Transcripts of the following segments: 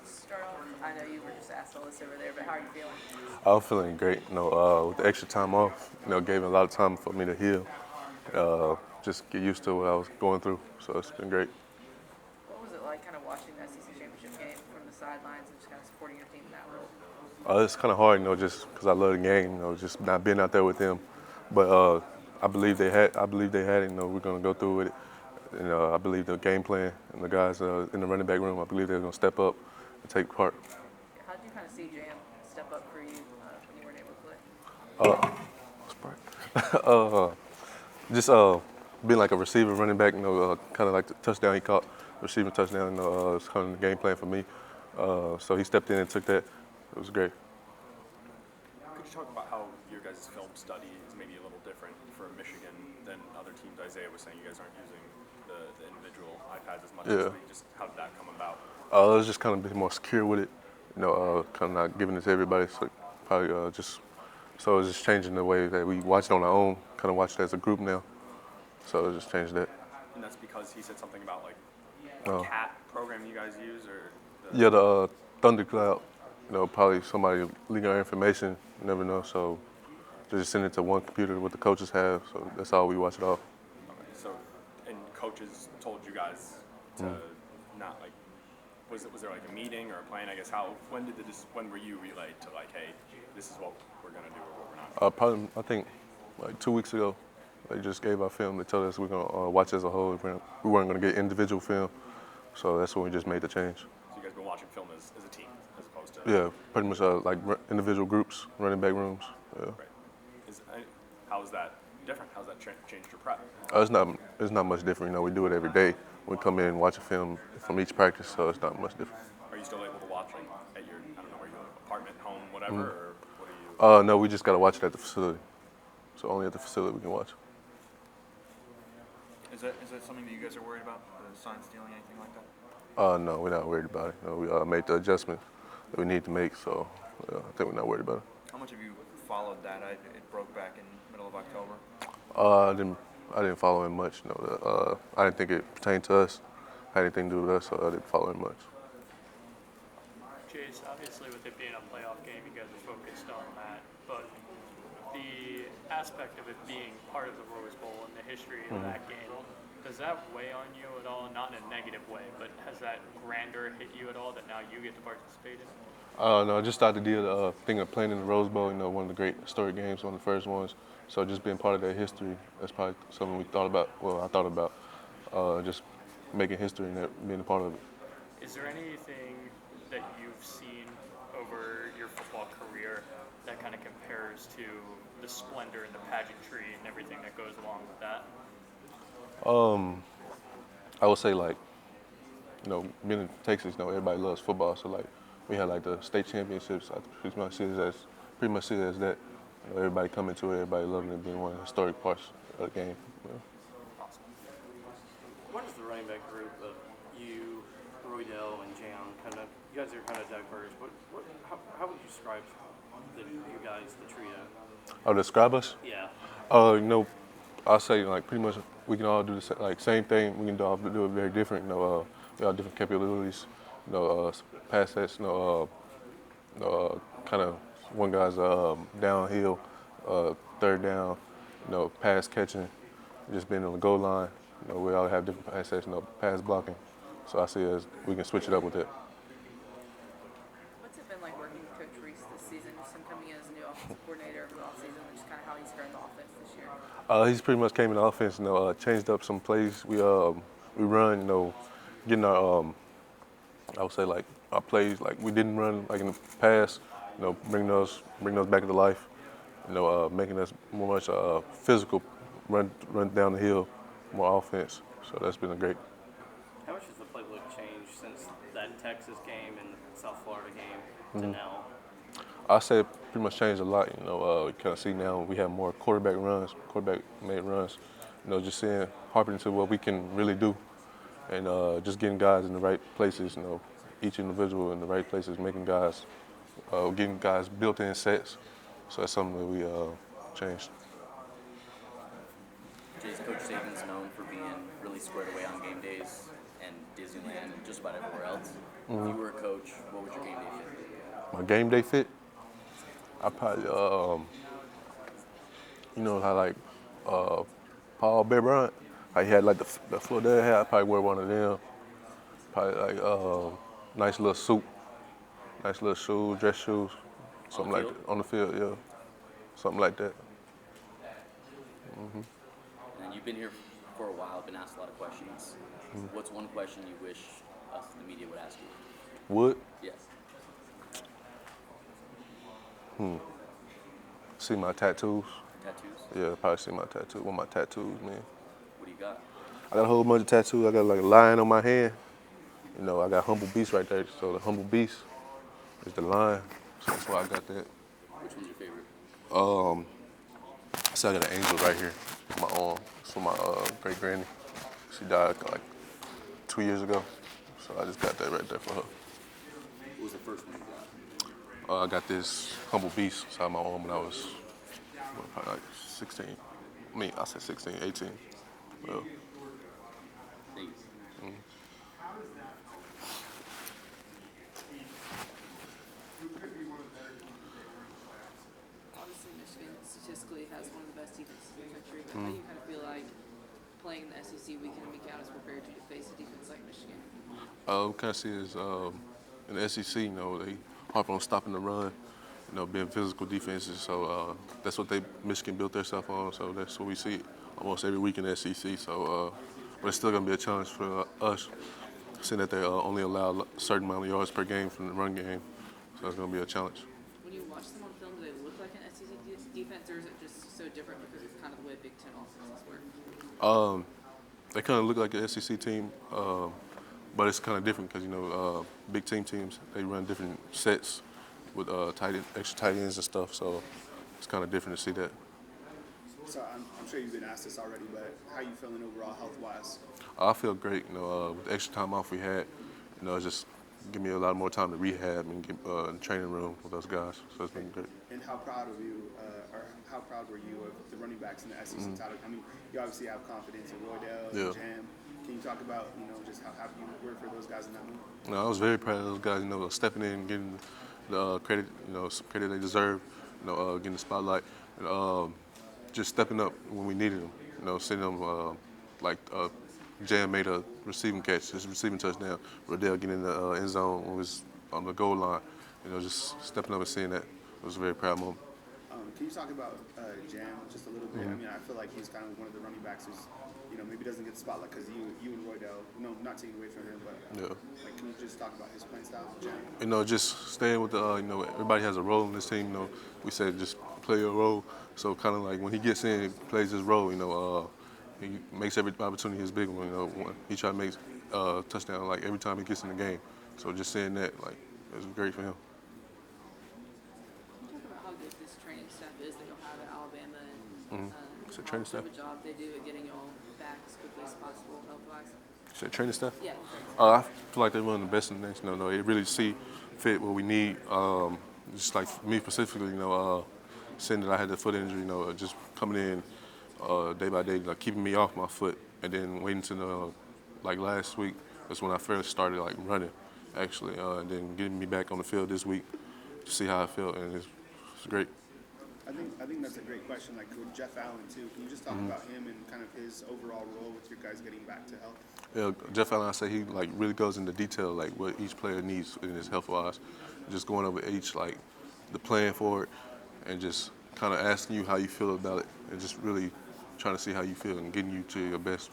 Start off, I know you were just asked all this over there, but how are you feeling? I'm feeling great. With the extra time off, gave me a lot of time for me to heal, just get used to what I was going through. So it's been great. What was it like kind of watching the SEC championship game from the sidelines and just kind of supporting your team in that role? It's kind of hard, just because I love the game, just not being out there with them. But I believe they had it. We're gonna go through with it. And I believe the game plan and the guys in the running back room, I believe they're gonna step up and take part. How did you kind of see Jam step up for you when you weren't able to play? Uh, just being like a receiver, running back, kind of like the touchdown he caught, receiving touchdown. It's kind of the game plan for me. So he stepped in and took that. It was great. Could you talk about how your guys' film study is maybe a little different for Michigan than other teams? Isaiah was saying you guys aren't using the individual iPads as much. Yeah. Just how did that come about? I was just kind of be more secure with it, kind of not giving it to everybody. So probably so it's just changing the way that we watch it on our own, kind of watch it as a group now. So it just changed that. And that's because he said something about like Oh. cat program you guys use or Yeah, the Thundercloud, probably somebody leaking our information, you never know. So just send it to one computer what the coaches have. So that's how we watch it off. Okay, so and coaches told you guys to not like was there like a meeting or a plan? I guess when were you relayed to like, hey, this is what we're gonna do or what we're not? Probably I think like 2 weeks ago, they just gave our film. They told us we're gonna watch as a whole. We weren't gonna get individual film. So that's when we just made the change. So you guys been watching film as a team as opposed to Yeah, pretty much like individual groups, running back rooms. Yeah. right. How is that different? How's that changed your prep? It's not much different. We do it every day. We come in and watch a film from each practice, so it's not much different. Are you still able to watch like at your I don't know, are you apartment, home, whatever, or what are you? No, we just gotta watch it at the facility. So only at the facility we can watch. Is that something that you guys are worried about? The sign stealing, anything like that? No, we're not worried about it. No, we made the adjustment that we need to make, so I think we're not worried about it. How much have you followed that? It broke back in middle of October. I didn't follow him much. I didn't think it pertained to us, had anything to do with us, so I didn't follow him much. Jase, obviously with it being a playoff game, you guys are focused on that, but the aspect of it being part of the Rose Bowl and the history of that game, does that weigh on you at all? Not in a negative way, but has that grandeur hit you at all that now you get to participate in? No, I just started the thing of playing in the Rose Bowl, one of the great historic games, one of the first ones. So just being part of that history, that's probably something we thought about, I thought about, just making history and being a part of it. Is there anything that you've seen over your football career that kind of compares to the splendor and the pageantry and everything that goes along with that? I would say being in Texas, everybody loves football. So we had the state championships. I pretty much see it as that. Everybody coming to it, everybody loving it, being one of the historic parts of the game. Awesome. What is the running back group of you, Roydell, and Jam? You guys are kind of diverse. How would you describe you guys, the trio? Oh, describe us? Yeah. I'll say pretty much we can all do the same thing. We can all do it very different. We all have different capabilities. Pass sets. Kind of one guy's downhill, third down. Pass catching, just being on the goal line. We all have different pass sets. Pass blocking. So I see it as we can switch it up with it. What's it been like working with Coach Reese this season? Just him coming in as a new offensive coordinator over the offseason, and just kind of how he's grown the offense this year? He's pretty much came in the offense. Changed up some plays. We run. Getting our I would say our plays we didn't run in the past. Bring those back to life. Making us more much physical, run down the hill, more offense. So that's been a great. How much has the playbook changed since that Texas game and the South Florida game to now? I say it pretty much changed a lot. We kind of see now we have more quarterback-made runs. Just harping into what we can really do, and just getting guys in the right places. Each individual in the right places, getting guys built-in sets. So that's something that we changed. Jase, Coach Saban's known for being really squared away on game days and Disneyland and just about about everywhere else. If you were a coach, what would your game day fit be? My game day fit, I probably, you know how like Paul Bear Bryant, how he had like the floor there, I probably wear one of them. Probably like nice little suit, nice little shoes, dress shoes, something like field? that. On the field, yeah, something like that. And you've been here for a while, been asked a lot of questions. What's one question you wish us, the media, would ask you? Would Yes. see my tattoos. Tattoos? Yeah, probably see my tattoo. What my tattoos, man. What do you got? I got a whole bunch of tattoos. I got like a lion on my hand. You know, I got Humble Beast right there. So the Humble Beast is the lion. So that's why I got that. Which one's your favorite? So I got an angel right here on my arm. It's from my great granny. She died like 2 years ago. So I just got that right there for her. What was the first one you got? I got this Humble Beast inside my arm when I was probably like 16. I mean, I said 16, 18. Well, Thanks. Obviously, Michigan statistically has one of the best defenses in the country, but how do you kind of feel like playing in the SEC week in and week out is prepared to face a defense like Michigan? kind of see is in the SEC, you know, they harp on stopping the run, you know, being physical defenses. So that's what Michigan built themselves on. So that's what we see almost every week in the SEC. So, but it's still going to be a challenge for us, seeing that they only allow a certain amount of yards per game from the run game. So it's going to be a challenge. When you watch them on film, do they look like an SEC defense, or is it just so different because it's kind of the way Big Ten offenses work? They kind of look like an SEC team, but it's kind of different because, you know, big teams, they run different sets with extra tight ends and stuff. So it's kind of different to see that. So I'm sure you've been asked this already, but how are you feeling overall health-wise? I feel great. You know, with the extra time off we had, you know, it's just give me a lot more time to rehab and get in the training room with those guys. So it's been great. And how proud of you, or how proud were you of the running backs in the SEC title? I mean, you obviously have confidence in Roydell and Jam. Can you talk about, you know, just how happy you were for those guys in that move? You know, I was very proud of those guys. You know, stepping in, getting the credit, you know, some credit they deserve. You know, getting the spotlight, and just stepping up when we needed them. You know, seeing them like Jam made a receiving catch, his receiving touchdown. Roydell getting in the end zone when he was on the goal line. You know, just stepping up and seeing that. It was a very proud moment. Can you talk about Jam just a little bit? I mean, I feel like he's kind of one of the running backs who's, you know, maybe doesn't get the spotlight because you and Roydell, no, not taking away from him, but like, can you just talk about his playing style, Jam? You know, just staying with the, you know, everybody has a role in this team. You know, we said just play your role. So kind of like when he gets in, he plays his role. You know, he makes every opportunity his big one. You know, he try to make touchdown like every time he gets in the game. So just saying that, like, it was great for him. Can you talk about how good this training staff is that you'll have at Alabama and So training how staff? good of a job they do at getting y'all back as quickly as possible health-wise? You said training staff? Yeah. I feel like they're one of the best in the nation. No, they really see fit what we need. Just like me specifically, you know, seeing that I had the foot injury, you know, just coming in day by day, like keeping me off my foot, and then waiting to like last week. That's when I first started like running, actually, and then getting me back on the field this week to see how I felt, and it's great. I think that's a great question. Like with Jeff Allen too, can you just talk about him and kind of his overall role with you guys getting back to health? Yeah, Jeff Allen, I say he like really goes into detail, like what each player needs in his health-wise. Just going over each, like the plan for it, and just kind of asking you how you feel about it, and just really trying to see how you feel and getting you to your best.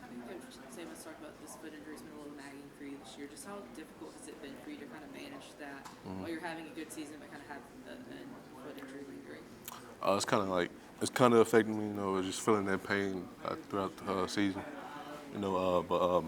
I think Coach Saban's talked about this foot injury's been a little nagging for you this year. Just how difficult has it been for you to kind of manage that while you're having a good season, but kind of have a foot injury lingering? It's kind of affecting me, you know, just feeling that pain throughout the season, you know. But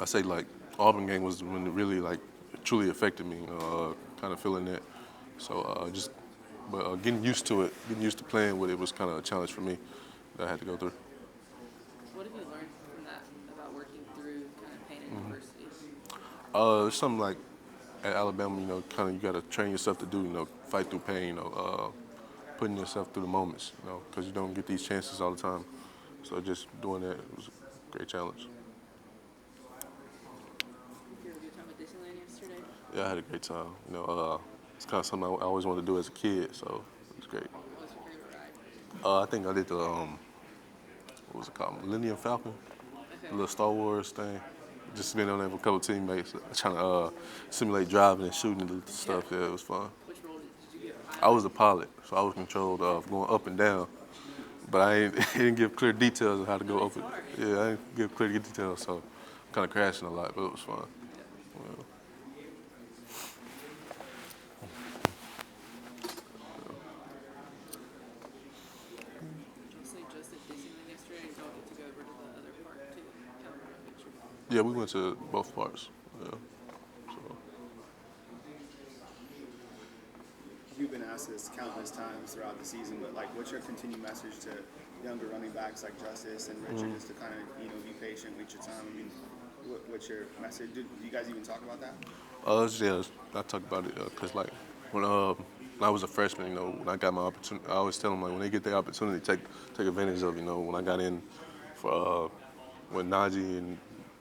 I say like Auburn game was when it really like truly affected me, you know, kind of feeling that. So getting used to it, getting used to playing with it was kind of a challenge for me that I had to go through. What have you learned from that about working through kind of pain and adversity? It's something like at Alabama, you know, kind of you got to train yourself to do, you know, fight through pain, you know, putting yourself through the moments, you know, because you don't get these chances all the time. So just doing that was a great challenge. Disneyland yesterday? Yeah, I had a great time. You know, it's kind of something I always wanted to do as a kid, so it was great. What was your favorite ride? I think I did the what was it called, Millennium Falcon, Okay. the little Star Wars thing. Just been on there with a couple of teammates, trying to simulate driving and shooting and stuff. Yeah, it was fun. Which role did you get? I was a pilot, so I was controlled of going up and down, but I didn't give clear details of how to go No, up it's it. hard. Yeah, I didn't give clear details, so kind of crashing a lot, but it was fun. Yeah. You say just at Disneyland yesterday, or y'all get to go over to the other park too? California Adventure? Yeah, we went to both parts. Yeah. So. You've been asked this countless times throughout the season, but like, what's your continued message to younger running backs like Jases and Richard, just to kind of be patient, wait your time? I mean, what's your message? Do you guys even talk about that? Yeah, I talk about it because like when I was a freshman, you know, when I got my opportunity, I always tell them like when they get the opportunity, take advantage of. You know, when I got in for when Najee and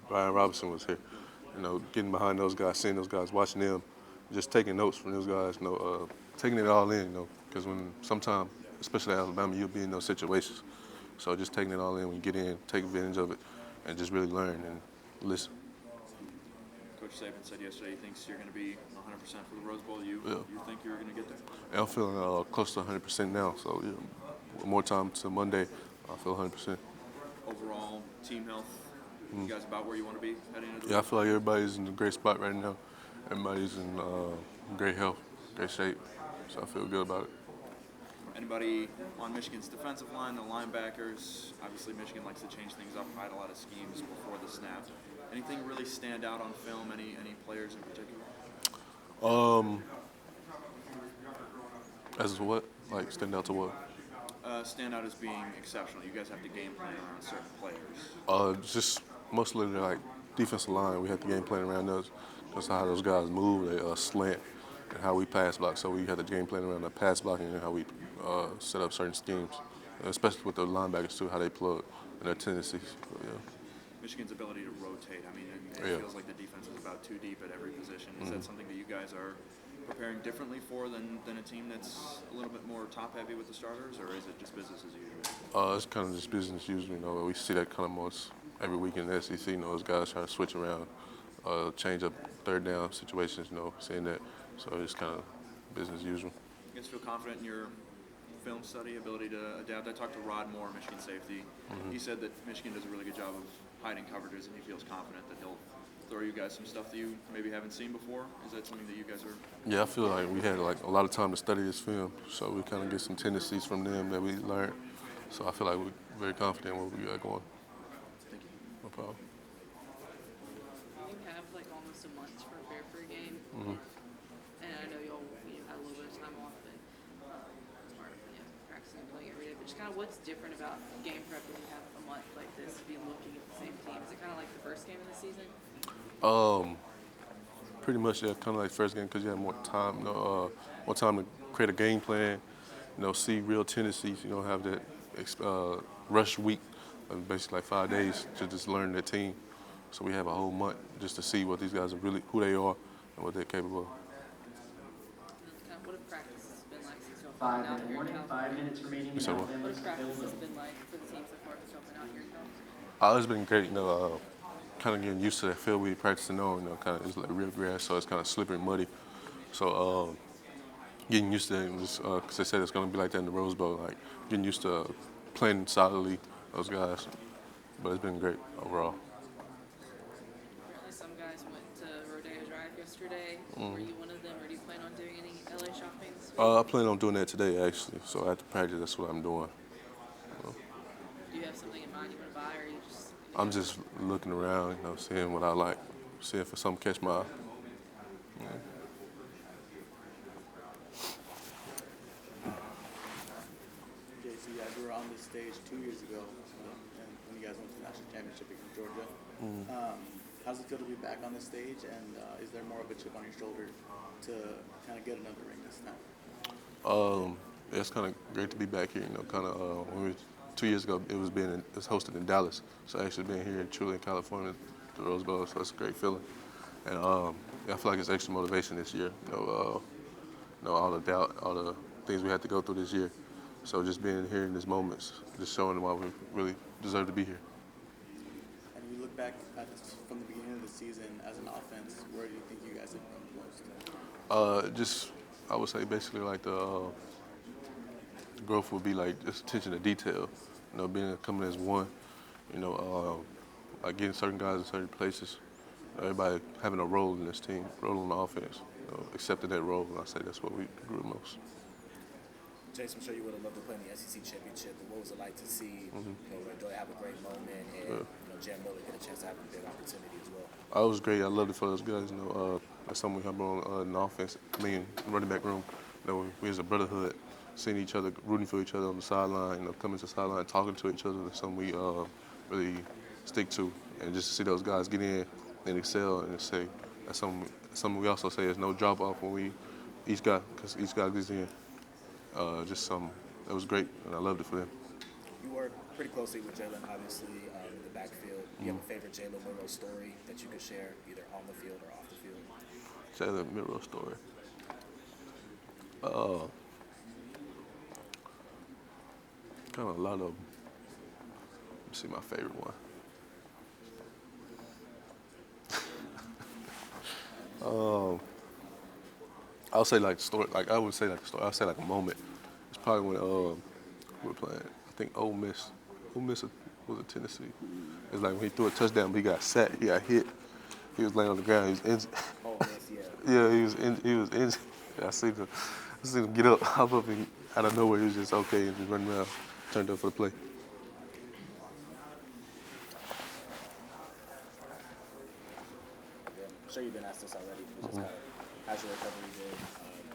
Brian Robinson was here, you know, getting behind those guys, seeing those guys, watching them, just taking notes from those guys, you know, taking it all in, you know, because when sometimes, especially at Alabama, you'll be in those situations. So just taking it all in when you get in, take advantage of it, and just really learn and listen. Coach Saban said yesterday he thinks you're going to be 100% for the Rose Bowl. You think you're going to get there? And I'm feeling close to 100% now, so yeah, more time to Monday, I feel 100%. Overall, team health, you guys about where you want to be heading into the Yeah, I feel like everybody's in a great spot right now. Everybody's in great health, great shape, so I feel good about it. Anybody on Michigan's defensive line, the linebackers? Obviously, Michigan likes to change things up, hide a lot of schemes before the snap. Anything really stand out on film? Any players in particular? As what? Like stand out to what? Stand out as being exceptional. You guys have to game plan around certain players. Just mostly like defensive line. We have to game plan around those. That's how those guys move. They slant and how we pass block. So we have to game plan around the pass blocking and how we set up certain schemes, especially with the linebackers too, how they plug and their tendencies. But, yeah. Michigan's ability to rotate. I mean, it Yeah. feels like the defense is about too deep at every position. Is that something that you guys are preparing differently for than a team that's a little bit more top-heavy with the starters, or is it just business as usual? It's kind of just business usual. You know, we see that kind of most every week in the SEC. You know, those guys try to switch around, change up third down situations. You know, seeing that. So it's kind of business usual. You guys feel confident in your film study, ability to adapt? I talked to Rod Moore, Michigan safety. He said that Michigan does a really good job of hiding coverages, and he feels confident that he'll throw you guys some stuff that you maybe haven't seen before. Is that something that you guys are? Yeah, I feel like we had like a lot of time to study this film, so we kind of get some tendencies from them that we learned. So I feel like we're very confident in what we got going. Thank you. No problem. You have like almost a month to prepare for a game, and I know you had a little bit of time off, and part of practicing and playing every day. But just kind of what's different about game prep when you have a month like this to be looking at the same team? Is it kind of like the first game of the season? Pretty much, yeah, kind of like first game because you have more time, more time to create a game plan, see real tendencies, have that rush week, basically like 5 days to just learn their team. So we have a whole month just to see what these guys are really, who they are and what they're capable of. Kind of what have practices been like since y'all been out here in California? 5 minutes remaining. So what? What have practices been like for the team so far since y'all been out here in California? It's been great, kind of getting used to that field we practicing on, kind of it's like real grass, so it's kind of slippery and muddy. So getting used to it, because they said it's going to be like that in the Rose Bowl, like getting used to playing solidly, those guys. But it's been great overall. Apparently some guys went to Rodeo Drive yesterday. Were you one of them, or do you plan on doing any LA shopping this week? I plan on doing that today, actually. So after practice, that's what I'm doing. Do you have something in mind you want to buy, or are you just... I'm just looking around, seeing what I like, seeing if something catch my eye. Jase, you guys were on this stage 2 years ago, and when you guys went to the national championship against Georgia. How's it feel to be back on the stage, and is there more of a chip on your shoulder to kind of get another ring this time? It's kind of great to be back here. When we were 2 years ago, it was hosted in Dallas. So actually being here truly in California, the Rose Bowl, so it's a great feeling. And I feel like it's extra motivation this year. All the doubt, all the things we had to go through this year. So just being here in these moments, just showing why we really deserve to be here. And we look back at this, from the beginning of the season as an offense, where do you think you guys have improved most? I would say basically like the growth would be like just attention to detail. Coming as one. Like getting certain guys in certain places. Everybody having a role in this team, role in the offense. Accepting that role, and I say that's what we grew most. Jason, I'm sure you would have loved to play in the SEC championship, but what was it like to see Roy have a great moment and Jam Miller get a chance to have a big opportunity as well? It was great. I loved it for those guys. That's something we have on in the offense. Me and running back room. We as a brotherhood, seeing each other, rooting for each other on the sideline. Coming to the sideline, talking to each other. That's something we really stick to. And just to see those guys get in and excel and say that's something we also say is no drop off when each guy gets in. It was great, and I loved it for them. You work pretty closely with Jalen, obviously, in the backfield. Do you have a favorite Jalen Monroe story that you could share, either on the field or off the field? Jalen Monroe story. Kind of a lot of them. Let me see my favorite one. I'll say like the story. I would say like the story. I'll say like a moment. It's probably when we were playing. I think Ole Miss. Ole Miss was it Tennessee? It's like when he threw a touchdown, but he got sacked. He got hit. He was laying on the ground. He was injured. Oh, yes, yeah. Yeah, he was injured. I seen him get up, hop up, and out of nowhere he was just okay and just running around, turned up for the play. Yeah, I'm sure you've been asked this already, but just how's your recovery been?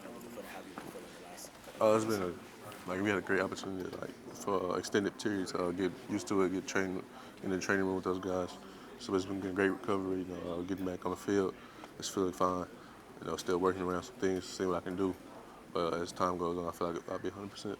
How have you been feeling the last couple It's been we had a great opportunity for extended periods to get used to it, get trained in the training room with those guys. So it's been a great recovery. Getting back on the field, it's feeling fine. Still working around some things, seeing what I can do. But as time goes on, I feel like I'll be 100%.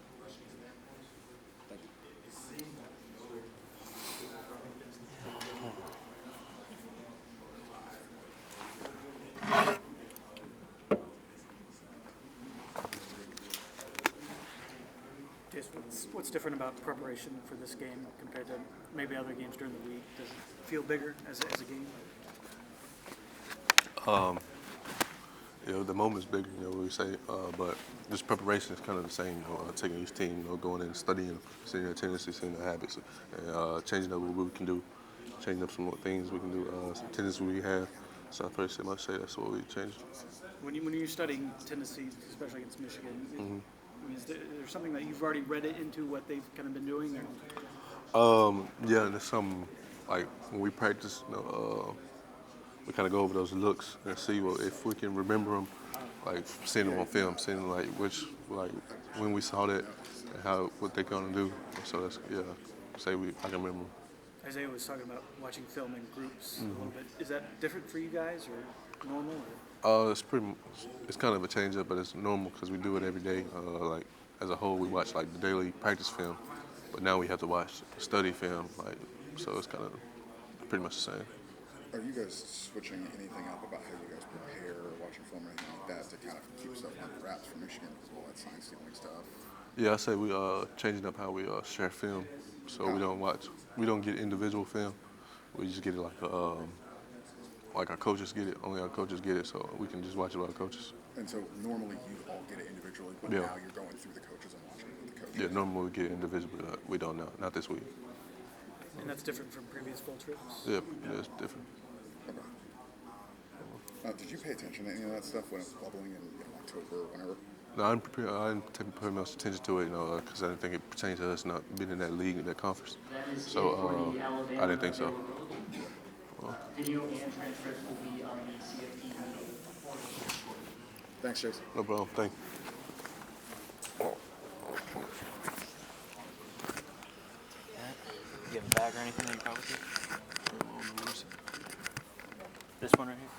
What's different about preparation for this game compared to maybe other games during the week? Does it feel bigger as a game? The moment's bigger, what we say, but this preparation is kind of the same. Taking each team, going in, studying, seeing their tendencies, seeing their habits, and changing up what we can do, changing up some more things we can do, some tendencies we have. So I pretty much say that's what we changed. When you're studying tendencies, especially against Michigan, is there something that you've already read it into what they've kind of been doing? Or? Yeah, and there's some like when we practice, we kind of go over those looks and see if we can remember them, like seeing them on film, seeing when we saw that and what they're gonna do. So that's I can remember them. Isaiah was talking about watching film in groups a little bit. Is that different for you guys or normal? Or? It's kind of a change up, but it's normal because we do it every day. As a whole, we watch the daily practice film, but now we have to watch study film. So it's kind of pretty much the same. Are you guys switching anything up about how you guys prepare or watching film or anything like that to kind of keep stuff under wraps for Michigan as well, that science stealing stuff? Yeah, I say we changing up how we share film, so we don't get individual film. We just get it like our coaches get it. Only our coaches get it, so we can just watch it with our coaches. And so normally you all get it individually, but now you're going through the coaches and watching it with the coaches. Yeah, normally we get it individually, but we don't now. Not this week. And that's different from previous full trips? Yeah, it's different. Okay. Did you pay attention to any of that stuff when it was bubbling in October or whenever? No, I didn't pay much attention to it, because I didn't think it pertained to us not being in that league, in that conference. So I didn't think so. Video and transcripts will be on the CFP. Thanks, Chase. No problem. Thank you. You have a bag or anything that you probably keep? This one right here?